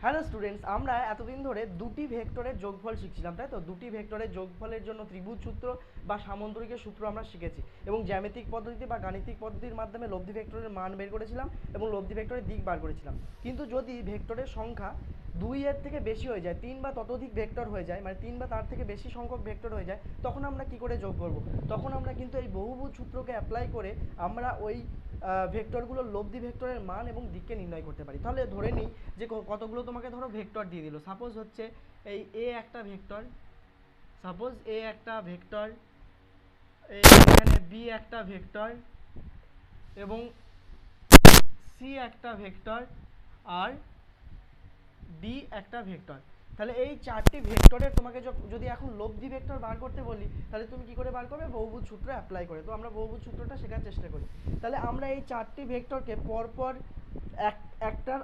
Hello students, আমরা এতদিন ধরে দুটি ভেক্টরের যোগফল শিখছিলাম, তাই তো? দুটি ভেক্টরের যোগফলের জন্য ত্রিভুজ সূত্র বা সামন্তরিকের সূত্র আমরা শিখেছি এবং জ্যামিতিক পদ্ধতি বা গাণিতিক পদ্ধতির মাধ্যমে লব্ধি ভেক্টরের মান বের করেছিলাম এবং লব্ধি ভেক্টরের দিক বার করেছিলাম। কিন্তু যদি ভেক্টরের সংখ্যা 2-এর থেকে বেশি হয়ে যায়, 3 বা ততোধিক ভেক্টর হয়ে যায়, মানে 3 বা তার থেকে বেশি সংখ্যক ভেক্টর হয়ে যায়, তখন আমরা কি করে যোগ করব? তখন আমরা কিন্তু এই বহুভুজ সূত্রকে অ্যাপ্লাই করে আমরা ওই ভেক্টরগুলোর লব্ধি ভেক্টরের মান এবং দিককে নির্ণয় করতে পারি। তাহলে ধরে নিই যে কতগুলো তোমাকে ধরো ভেক্টর দিয়ে দিল। সাপোজ হচ্ছে এই এ একটা ভেক্টর, সাপোজ এ একটা ভেক্টর, এখানে বি একটা ভেক্টর এবং সি একটা ভেক্টর আর ডি একটা ভেক্টর। তাহলে এই চারটি ভেক্টরের তোমাকে যদি এখন লব্ধি ভেক্টর বার করতে বলি, তাহলে তুমি কি করে বার করবে? বহুভুজ সূত্র অ্যাপ্লাই করে। তো আমরা বহুভুজ সূত্রটা শেখার চেষ্টা করি। তাহলে আমরা এই চারটি ভেক্টরকে পরপর একটার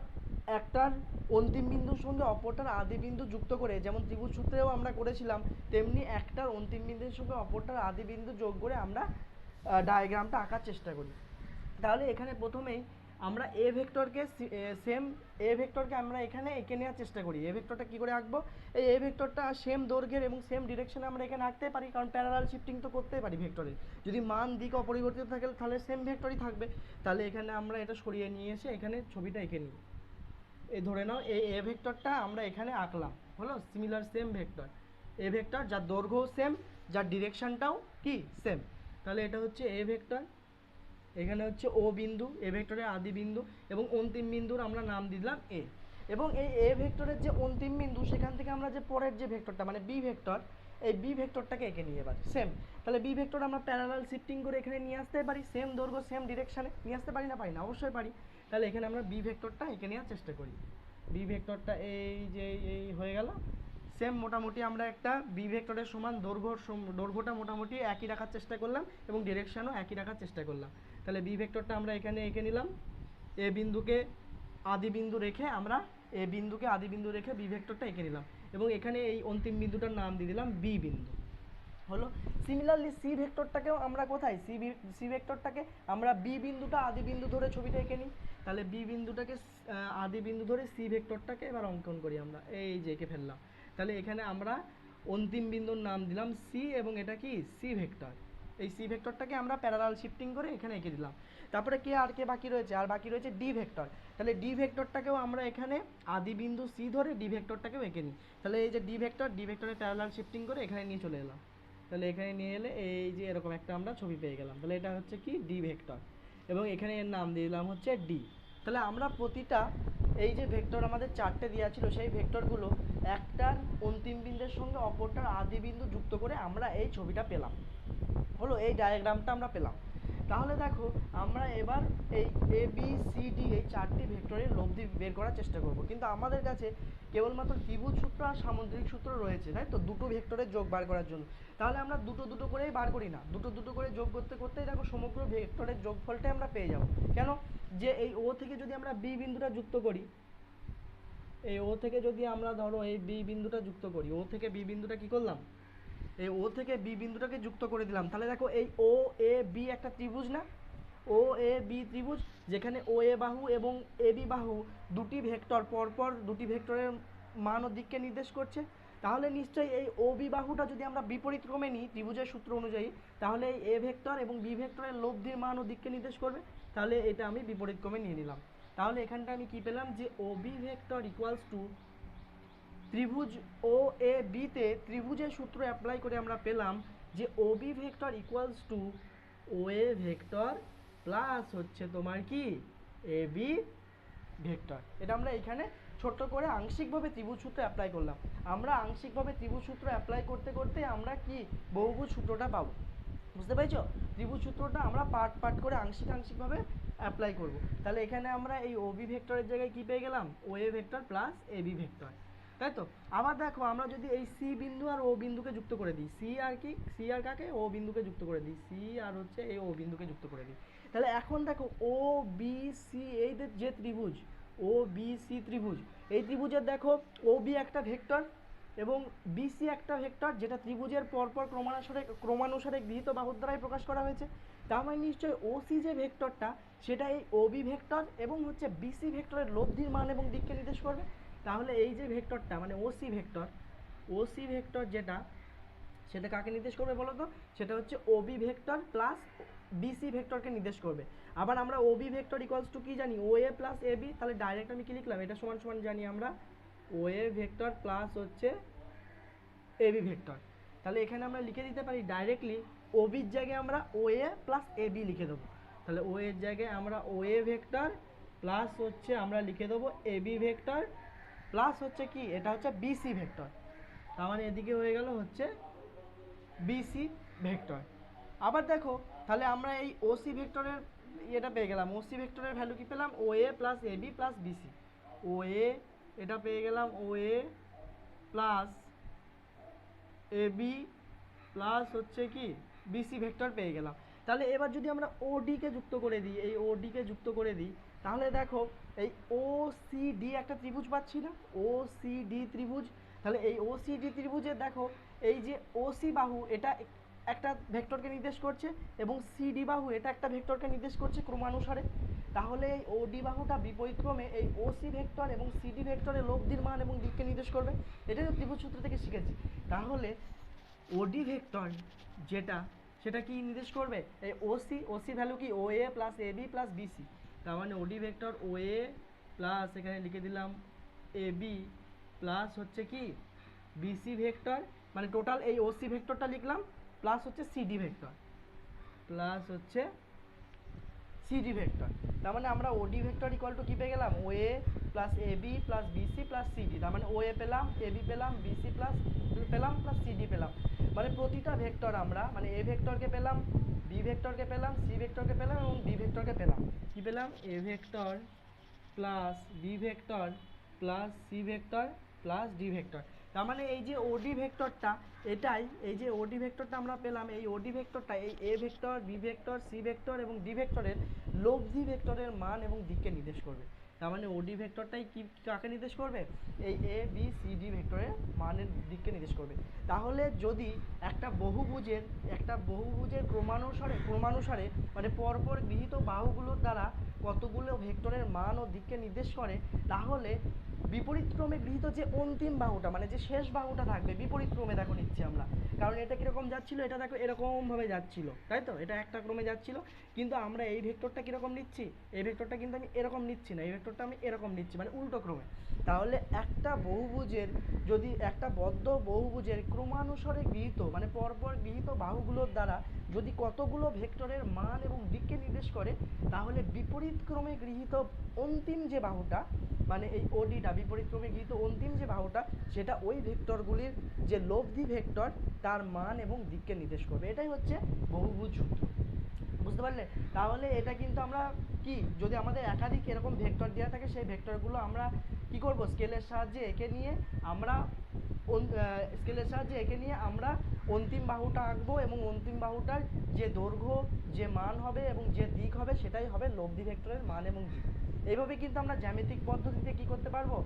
একটার অন্তিম বিন্দুর সঙ্গে অপরটার আদি বিন্দু যুক্ত করে, যেমন ত্রিভুজ সূত্রেও আমরা করেছিলাম, তেমনি একটার অন্তিম বিন্দুর সঙ্গে অপরটার আদি বিন্দু যোগ করে আমরা ডায়াগ্রামটা আঁকার চেষ্টা করি। তাহলে এখানে প্রথমেই আমরা এ ভেক্টরকে আমরা এখানে এঁকে নেওয়ার চেষ্টা করি। এ ভেক্টরটা কী করে আঁকবো? এই এ ভেক্টরটা সেম দৈর্ঘ্যের এবং সেম ডিরেকশনে আমরা এখানে আঁকতে পারি, কারণ প্যারালাল শিফটিং তো করতেই পারি ভেক্টরের। যদি মান দিক অপরিবর্তিত থাকে তাহলে সেম ভেক্টরই থাকবে। তাহলে এখানে আমরা এটা সরিয়ে নিয়ে এসে এখানে ছবিটা এঁকে নিই। এই ধরে নাও এই এ ভেক্টরটা আমরা এখানে আঁকলাম, হলো সিমিলার সেম ভেক্টর। এ ভেক্টর যার দৈর্ঘ্য সেম, যার ডিরেকশনটাও কি সেম। তাহলে এটা হচ্ছে এ ভেক্টর, এখানে হচ্ছে ও বিন্দু, এ ভেক্টরের আদি বিন্দু এবং অন্তিম বিন্দুর আমরা নাম দিলাম এ। এবং এই এ ভেক্টরের যে অন্তিম বিন্দু, সেখান থেকে আমরা যে পরের যে ভেক্টরটা মানে বি ভেক্টর, এই বি ভেক্টরটাকে এঁকে নিয়ে এবার সেম। তাহলে বি ভেক্টর আমরা প্যারালাল শিফটিং করে এখানে নিয়ে আসতে পারি, সেম দৈর্ঘ্য সেম ডিরেকশনে নিয়ে আসতে পারি না? পারি না, অবশ্যই পারি। তাহলে এখানে আমরা বি ভেক্টরটা এঁকে নেওয়ার চেষ্টা করি। বি ভেক্টরটা এই যে এই হয়ে গেল সেম। মোটামুটি আমরা একটা বি ভেক্টরের সমান দৈর্ঘ্যটা মোটামুটি একই রাখার চেষ্টা করলাম এবং ডিরেকশনও একই রাখার চেষ্টা করলাম। তাহলে বি ভেক্টরটা আমরা এখানে এঁকে নিলাম। এ বিন্দুকে আদি বিন্দু রেখে বি ভেক্টরটা এঁকে নিলাম এবং এখানে এই অন্তিম বিন্দুটার নাম দিয়ে দিলাম বি বিন্দু, হলো। সিমিলারলি সি ভেক্টরটাকেও আমরা কোথায়, সি ভেক্টরটাকে আমরা বি বিন্দুটা আদি বিন্দু ধরে ছবিটা এঁকে নিই। তাহলে বি বিন্দুটাকে আদি বিন্দু ধরে সি ভেক্টরটাকে এবার অঙ্কন করি আমরা, এই যে এঁকে ফেললাম। তাহলে এখানে আমরা অন্তিম বিন্দুর নাম দিলাম সি এবং এটা কি সি ভেক্টর। এই সি ভেক্টরটাকে আমরা প্যারালাল শিফটিং করে এখানে এঁকে দিলাম। তারপরে কে বাকি রয়েছে? আর বাকি রয়েছে ডি ভেক্টর। তাহলে ডি ভেক্টরটাকেও আমরা এখানে আদি বিন্দু সি ধরে ডি ভেক্টরটাকেও এঁকে নিই। তাহলে এই যে ডি ভেক্টরের প্যারালাল শিফটিং করে এখানে নিয়ে চলে এলাম। তাহলে এখানে নিয়ে এলে এই যে এরকম একটা আমরা ছবি পেয়ে গেলাম। তাহলে এটা হচ্ছে কি ডি ভেক্টর এবং এখানে এর নাম দিয়ে দিলাম হচ্ছে ডি। তাহলে আমরা প্রতিটা এই যে ভেক্টর আমাদের চারটে দেওয়া ছিল, সেই ভেক্টরগুলো একটার অন্তিম বিন্দুর সঙ্গে অপরটার আদি বিন্দু যুক্ত করে আমরা এই ছবিটা পেলাম, হলো। এই ডায়াগ্রামটা আমরা পেলাম। তাহলে দেখো আমরা এবার এই এ বি সি ডি এই চারটি ভেক্টরের লব্ধি বের করার চেষ্টা করব। কিন্তু আমাদের কাছে কেবলমাত্র ত্রিভুজ সূত্র আর সামুদ্রিক সূত্র রয়েছে, তাই তো, দুটো ভেক্টরের যোগ বার করার জন্য। তাহলে আমরা দুটো করেই বার করি না, দুটো করে যোগ করতে করতেই দেখো সমগ্র ভেক্টরের যোগফলটাই আমরা পেয়ে যাব। কেন? যে এই ও থেকে যদি আমরা বি বিন্দুটা যুক্ত করি, এই ও থেকে যদি আমরা ধরো এই বি বিন্দুটা যুক্ত করি, ও থেকে বি বিন্দুটা কি করলাম, এই ও থেকে বি বিন্দুটাকে যুক্ত করে দিলাম। তাহলে দেখো এই ও এ বি একটা ত্রিভুজ না? ও এ বি ত্রিভুজ, যেখানে ও এ বাহু এবং এ বি বাহু দুটি ভেক্টর পরপর দুটি ভেক্টরের মান ও দিককে নির্দেশ করছে। তাহলে নিশ্চয়ই এই ও বি বাহুটা যদি আমরা বিপরীত ক্রমে নিই ত্রিভুজের সূত্র অনুযায়ী, তাহলে এই এ ভেক্টর এবং বি ভেক্টরের লব্ধির মান ও দিককে নির্দেশ করবে। তাহলে এটা আমি বিপরীত ক্রমে নিয়ে নিলাম। তাহলে এখানটা আমি কি পেলাম, যে O B vector equals two ত্রিভুজ ও এ বিতে ত্রিভুজের সূত্র অ্যাপ্লাই করে আমরা পেলাম যে O B vector equals to O A vector plus হচ্ছে তোমার কি এ বি ভেক্টর। এটা আমরা এখানে ছোট্ট করে আংশিকভাবে ত্রিভুজ সূত্র অ্যাপ্লাই করলাম। আমরা আংশিকভাবে ত্রিভুজ সূত্র অ্যাপ্লাই করতে করতে আমরা কি বহুভুজ সূত্রটা পাবো, বুঝতে পেরেছো? ত্রিভুজ সূত্রটা আমরা পার্ট করে আংশিকভাবে অ্যাপ্লাই করব। তাহলে এখানে আমরা এই ও বি ভেক্টরের জায়গায় কি পেয়ে গেলাম, O A vector plus A B vector, তাই তো। আবার দেখো আমরা যদি এই সি বিন্দু আর ও বিন্দুকে যুক্ত করে দিই, সি আর কাকে, ও বিন্দুকে যুক্ত করে দিই, সি আর হচ্ছে এই ও বিন্দুকে যুক্ত করে দিই। তাহলে এখন দেখো ও বি সি এই যে ত্রিভুজ ও বি সি ত্রিভুজ, এই ত্রিভুজের দেখো ও বি একটা ভেক্টর এবং বিসি একটা ভেক্টর, যেটা ত্রিভুজের পরপর ক্রমানুসারে গৃহীত বাহুর দ্বারাই প্রকাশ করা হয়েছে। তার মানে নিশ্চয়ই ওসি যে ভেক্টরটা সেটা এই ওবি ভেক্টর এবং হচ্ছে বিসি ভেক্টরের লব্ধির মান এবং দিককে নির্দেশ করবে। তাহলে এই যে ভেক্টরটা মানে ওসি ভেক্টর যেটা, সেটা কাকে নির্দেশ করবে বলো তো? সেটা হচ্ছে ওবি ভেক্টর প্লাস বিসি ভেক্টরকে নির্দেশ করবে। আবার আমরা ওবি ভেক্টর ইকুয়ালস টু কি জানি? OA plus AB. তাহলে ডাইরেক্ট আমি কি লিখলাম? এটা সমান সমান জানি আমরা ওএ ভেক্টর প্লাস হচ্ছে এবি ভেক্টর। তাহলে এখানে আমরা লিখে দিতে পারি ডাইরেক্টলি ওবির জায়গায় আমরা ওএ প্লাস এবি লিখে দেবো। তাহলে ও এর জায়গায় আমরা ওএ ভেক্টর প্লাস হচ্ছে আমরা লিখে দেবো এবি ভেক্টর প্লাস হচ্ছে কি, এটা হচ্ছে বিসি ভেক্টর। তার মানে এদিকে হয়ে গেল হচ্ছে বিসি ভেক্টর। আবার দেখো তাহলে আমরা এই ওসি ভেক্টরের এটা পেয়ে গেলাম। ওসি ভেক্টরের ভ্যালু কি পেলাম? OA plus AB plus BC. OA এটা পেয়ে গেলাম ওএ প্লাস এবি প্লাস হচ্ছে কি বিসি ভেক্টর পেয়ে গেলাম। তাহলে এবার যদি আমরা ওডিকে যুক্ত করে দিই, এই ওডিকে যুক্ত করে দিই, তাহলে দেখো এই ওসিডি একটা ত্রিভুজ পাচ্ছি না? ওসিডি ত্রিভুজ। তাহলে এই ওসিডি ত্রিভুজে দেখো এই যে ওসি বাহু এটা একটা ভেক্টরকে নির্দেশ করছে এবং সিডি বাহু এটা একটা ভেক্টরকে নির্দেশ করছে ক্রমানুসারে। তাহলে এই ওডি বাহুটা বিপরীত ক্রমে এই ওসি ভেক্টর এবং সিডি ভেক্টরের লব্ধির মান এবং দিককে নির্দেশ করবে। এটাই তো ত্রিভুজ সূত্র থেকে শিখেছি। তাহলে ওডি ভেক্টর যেটা, সেটা কি নির্দেশ করবে? এই ওসি ভ্যালু কি? OA plus AB plus BC. তার মানে ওডি ভেক্টর ওএ প্লাস এখানে লিখে দিলাম এবি প্লাস হচ্ছে কি বিসি ভেক্টর, মানে টোটাল এই ওসি ভেক্টরটা লিখলাম প্লাস হচ্ছে সিডি ভেক্টর প্লাস হচ্ছে সিডি ভেক্টর। তার মানে আমরা ওডি ভেক্টর ইকুয়াল টু কি পেয়ে গেলাম? OA plus AB plus BC plus CD. তার মানে ওএ পেলাম, এবি পেলাম, বিসি প্লাস পেলাম প্লাস সিডি পেলাম। মানে প্রতিটা ভেক্টর আমরা মানে এ ভেক্টরকে পেলাম, বি ভেক্টরকে পেলাম, সি ভেক্টরকে পেলাম এবং ডি ভেক্টরকে পেলাম। কি পেলাম? A vector plus B vector plus C vector plus D vector. তার মানে এই যে ওডি ভেক্টরটা, এটাই এই যে ওডি ভেক্টরটা আমরা পেলাম, এই ওডি ভেক্টরটা এই A vector, B vector, C vector এবং ডি ভেক্টরের লব্ধি ভেক্টরের মান এবং দিককে নির্দেশ করবে। তার মানে ওডি ভেক্টরটাই কি কাকে নির্দেশ করবে? এই এ বি সি ডি ভেক্টরের মানের দিককে নির্দেশ করবে। তাহলে যদি একটা বহুভুজের ক্রমানুসারে মানে পরপর গৃহীত বাহুগুলোর দ্বারা কতগুলো ভেক্টরের মান ও দিককে নির্দেশ করে, তাহলে বিপরীত ক্রমে গৃহীত যে অন্তিম বাহুটা মানে যে শেষ বাহুটা থাকবে বিপরীত ক্রমে দেখো নিচ্ছি আমরা, কারণ এটা কীরকম যাচ্ছিল? এটা দেখো এরকমভাবে যাচ্ছিল, তাই তো? এটা একটা ক্রমে যাচ্ছিল, কিন্তু আমরা এই ভেক্টরটা কীরকম নিচ্ছি? এই ভেক্টরটা কিন্তু আমি এরকম নিচ্ছি না, এই ভেক্টরটা আমি এরকম নিচ্ছি, মানে উল্টো ক্রমে। তাহলে একটা বহুভুজের যদি একটা বদ্ধ বহুভুজের ক্রমানুসারে গৃহীত মানে পরপর গৃহীত বাহুগুলোর দ্বারা যদি কতগুলো ভেক্টরের মান এবং দিককে নির্দেশ করে, তাহলে বিপরীত ক্রমে গৃহীত অন্তিম যে বাহুটা মানে এই ওডিটা বিপরীত ক্রমে গৃহীত অন্তিম যে বাহুটা, সেটা ওই ভেক্টরগুলির যে লব্ধি ভেক্টর তার মান এবং দিককে নির্দেশ করবে। এটাই হচ্ছে বহুভুজ সূত্র। বুঝতে পারলে? তাহলে এটা কিন্তু আমরা কি যদি আমাদের একাধিক এরকম ভেক্টর দেওয়া থাকে, সেই ভেক্টরগুলো আমরা কি করব? স্কেলের সাহায্যে এঁকে নিয়ে আমরা অন্তিম বাহুটা আঁকবো এবং অন্তিম বাহুটার যে দৈর্ঘ্য, যে মান হবে এবং যে দিক হবে সেটাই হবে লব্ধি ভেক্টরের মান এবং দিক। এইভাবে কিন্তু আমরা জ্যামিতিক পদ্ধতিতে কি করতে পারবো?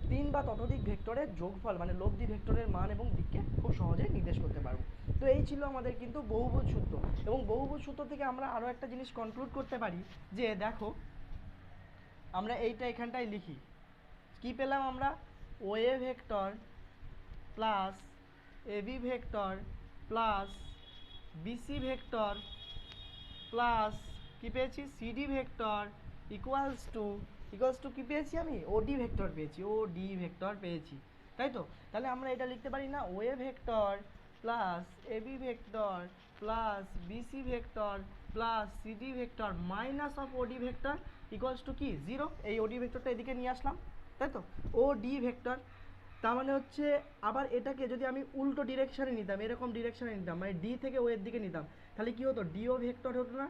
3 বা ততোধিক ভেক্টরের যোগফল মানে লব্ধি ভেক্টরের মান এবং দিককে খুব সহজেই নির্দেশ করতে পারবো। তো এই ছিল আমাদের কিন্তু বহুভুজ সূত্র। এবং বহুভুজ সূত্র থেকে আমরা আরও একটা জিনিস কনক্লুড করতে পারি যে দেখো আমরা এইটা এখানটায় লিখি, কি পেলাম আমরা? OA vector plus AB vector plus BC vector plus কি পেয়েছি? সিডি ভেক্টর ইকুয়ালস টু কি পেয়েছি আমি? ওডি ভেক্টর পেয়েছি, ওডি ভেক্টর পেয়েছি, তাই তো? তাহলে আমরা এটা লিখতে পারি না, OA vector plus AB vector plus BC vector plus CD vector minus of OD vector equals to কি 0। এই ওডি ভেক্টরটা এদিকে নিয়ে আসলাম, তাই তো? ওডি ভেক্টর তার মানে হচ্ছে আবার এটাকে যদি আমি উল্টো ডিরেকশানে নিতাম, এরকম ডিরেকশানে নিতাম মানে ডি থেকে ও এর দিকে নিতাম, তাহলে কি হতো? ডিও ভেক্টর হতো না?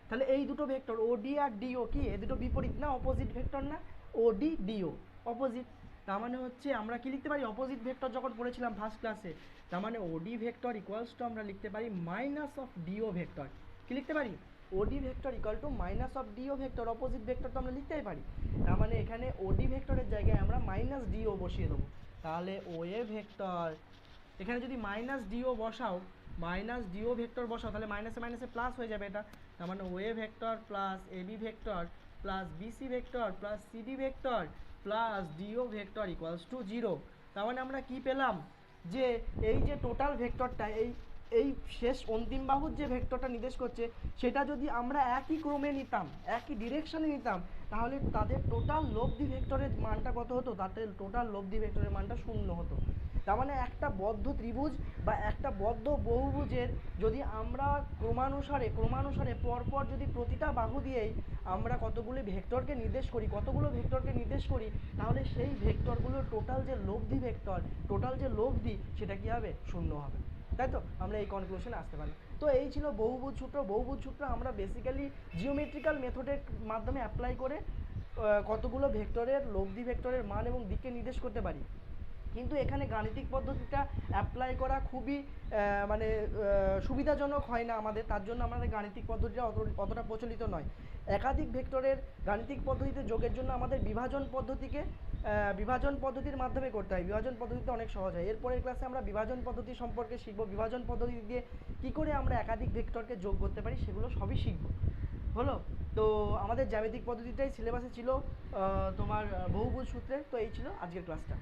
তাহলে এই দুটো ভেক্টর ওডি আর ডিও কি এই দুটো বিপরীত না, অপোজিট ভেক্টর না? ওডি ডিও অপোজিট। তার মানে হচ্ছে আমরা কি লিখতে পারি? অপোজিট ভেক্টর যখন পড়েছিলাম ফার্স্ট ক্লাসে, তার মানে ওডি ভেক্টর ইকুয়ালস টু আমরা লিখতে পারি মাইনাস অফ ডিও ভেক্টর। কি লিখতে পারি? OD vector equal to minus of DO vector, opposite vector তো আমরা লিখতেই পারি। তার মানে এখানে ওডি ভেক্টরের জায়গায় আমরা মাইনাস ডিও বসিয়ে দেবো। তাহলে ওএ ভেক্টর এখানে যদি মাইনাস ডিও বসাও, মাইনাস ডিও ভেক্টর বসাও, তাহলে মাইনাসে মাইনাসে প্লাস হয়ে যাবে এটা। তার মানে OA vector plus AB vector plus BC vector plus CD vector plus DO vector equals to 0। তার মানে আমরা কি পেলাম, যে এই যে টোটাল ভেক্টরটা, এই শেষ অন্তিম বাহুর যে ভেক্টরটা নির্দেশ করছে সেটা যদি আমরা একই ক্রমে নিতাম, একই ডিরেকশনে নিতাম, তাহলে তাদের টোটাল লব্ধি ভেক্টরের মানটা কত হতো, তাদের টোটাল লব্ধি ভেক্টরের মানটা 0 হতো। তার মানে একটা বদ্ধ ত্রিভুজ বা একটা বদ্ধ বহুভুজের যদি আমরা ক্রমানুসারে পরপর যদি প্রতিটা বাহু দিয়েই আমরা কতগুলো ভেক্টরকে নির্দেশ করি, তাহলে সেই ভেক্টরগুলোর টোটাল যে লব্ধি ভেক্টর, টোটাল যে লব্ধি, সেটা কি হবে, 0 হবে। তাই তো আমরা এই কনক্লুশনে আসতে পারি। তো এই ছিল বহুভুজ সূত্র আমরা বেসিক্যালি জিওমেট্রিক্যাল মেথডের মাধ্যমে অ্যাপ্লাই করে কতগুলো ভেক্টরের লব্ধি ভেক্টরের মান এবং দিককে নির্দেশ করতে পারি। কিন্তু এখানে গাণিতিক পদ্ধতিটা অ্যাপ্লাই করা খুবই মানে সুবিধাজনক হয় না আমাদের, তার জন্য আমাদের গাণিতিক পদ্ধতিটা অতটা প্রচলিত নয়। একাধিক ভেক্টরের গাণিতিক পদ্ধতিতে যোগের জন্য আমাদের বিভাজন পদ্ধতির মাধ্যমে করতে হয়। বিভাজন পদ্ধতিতে অনেক সহজ হয়। এরপরের ক্লাসে আমরা বিভাজন পদ্ধতি সম্পর্কে শিখব, বিভাজন পদ্ধতি দিয়ে কী করে আমরা একাধিক ভেক্টরকে যোগ করতে পারি সেগুলো সবই শিখব। হলো, তো আমাদের জ্যামিতিক পদ্ধতিটাই সিলেবাসে ছিল তোমার বহুভুজ সূত্রে। তো এই ছিল আজকের ক্লাসটা।